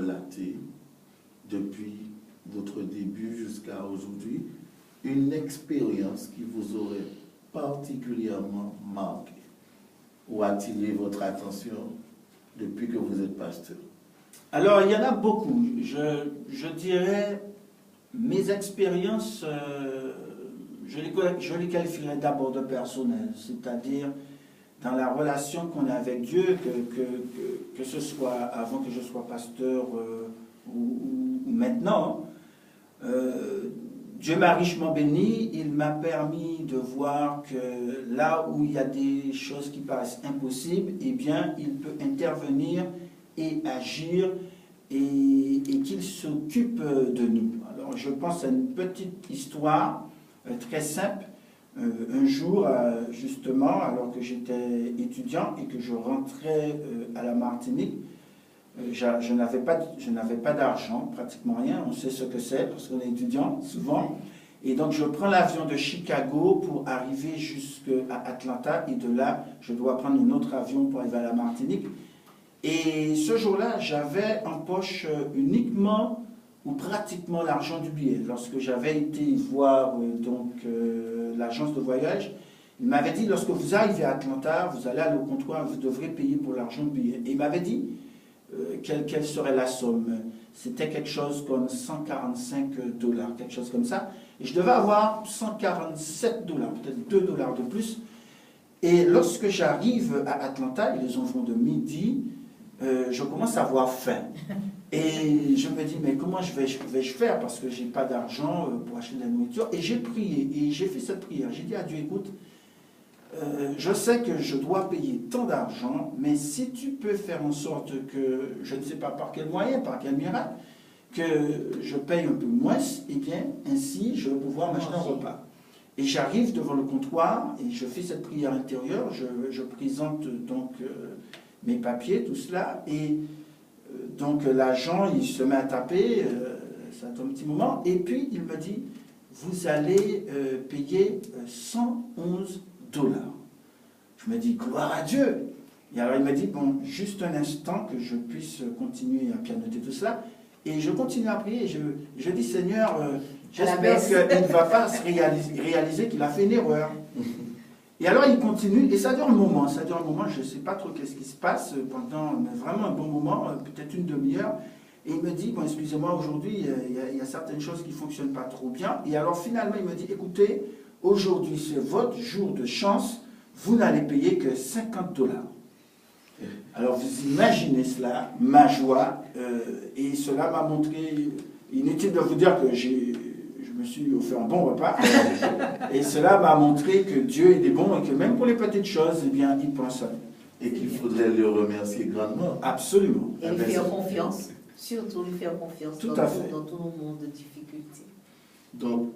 relater depuis votre début jusqu'à aujourd'hui une expérience qui vous aurait particulièrement marqué ou attiré votre attention depuis que vous êtes pasteur? Alors, il y en a beaucoup. Je dirais, mes expériences, je les qualifierais d'abord de personnelles, c'est-à-dire dans la relation qu'on a avec Dieu, que ce soit avant que je sois pasteur ou maintenant. Dieu m'a richement béni, il m'a permis de voir que là où il y a des choses qui paraissent impossibles, eh bien, il peut intervenir et agir et qu'il s'occupe de nous. Alors, je pense à une petite histoire très simple. Un jour, justement, alors que j'étais étudiant et que je rentrais à la Martinique, je n'avais pas d'argent, pratiquement rien. On sait ce que c'est parce qu'on est étudiant, souvent. Et donc, je prends l'avion de Chicago pour arriver jusqu'à Atlanta. Et de là, je dois prendre un autre avion pour arriver à la Martinique. Et ce jour-là, j'avais en poche uniquement ou pratiquement l'argent du billet. Lorsque j'avais été voir l'agence de voyage, il m'avait dit, lorsque vous arrivez à Atlanta, vous allez aller au comptoir, vous devrez payer pour l'argent du billet. Et il m'avait dit quelle serait la somme. C'était quelque chose comme 145 $, quelque chose comme ça. Et je devais avoir 147 $, peut-être 2 $ de plus. Et lorsque j'arrive à Atlanta, il est environ de midi, je commence à avoir faim. Et je me dis, mais comment vais-je faire parce que je n'ai pas d'argent pour acheter de la nourriture. Et j'ai prié, et j'ai fait cette prière. J'ai dit à Dieu, écoute, je sais que je dois payer tant d'argent, mais si tu peux faire en sorte que, je ne sais pas par quel moyen, par quel miracle, que je paye un peu moins, eh bien, ainsi, je vais pouvoir m'acheter un repas. Et j'arrive devant le comptoir, et je fais cette prière intérieure, je présente donc mes papiers, tout cela, et donc l'agent, il se met à taper, ça fait un petit moment, et puis il me dit, vous allez payer 111 $. Je me dis, gloire à Dieu. Et alors il me dit, bon, juste un instant que je puisse continuer à pianoter tout cela. Et je continue à prier. Je dis, Seigneur, j'espère qu'il ne va pas se réaliser qu'il a fait une erreur. Et alors il continue, et ça dure un moment, je ne sais pas trop qu'est-ce qui se passe, pendant vraiment un bon moment, peut-être une demi-heure. Et il me dit, bon, excusez-moi, aujourd'hui, il y a certaines choses qui ne fonctionnent pas trop bien. Et alors finalement, il me dit, écoutez, aujourd'hui, c'est votre jour de chance, vous n'allez payer que 50 $. Alors vous imaginez cela, ma joie, et cela m'a montré, inutile de vous dire que je me suis offert un bon repas, et cela m'a montré que Dieu est bon et que même pour les petites choses, eh bien, il pense à nous. Et qu'il faudrait le remercier grandement. Absolument. Et lui faire confiance, surtout lui faire confiance tout à fait. dans tout le monde de difficultés. Donc,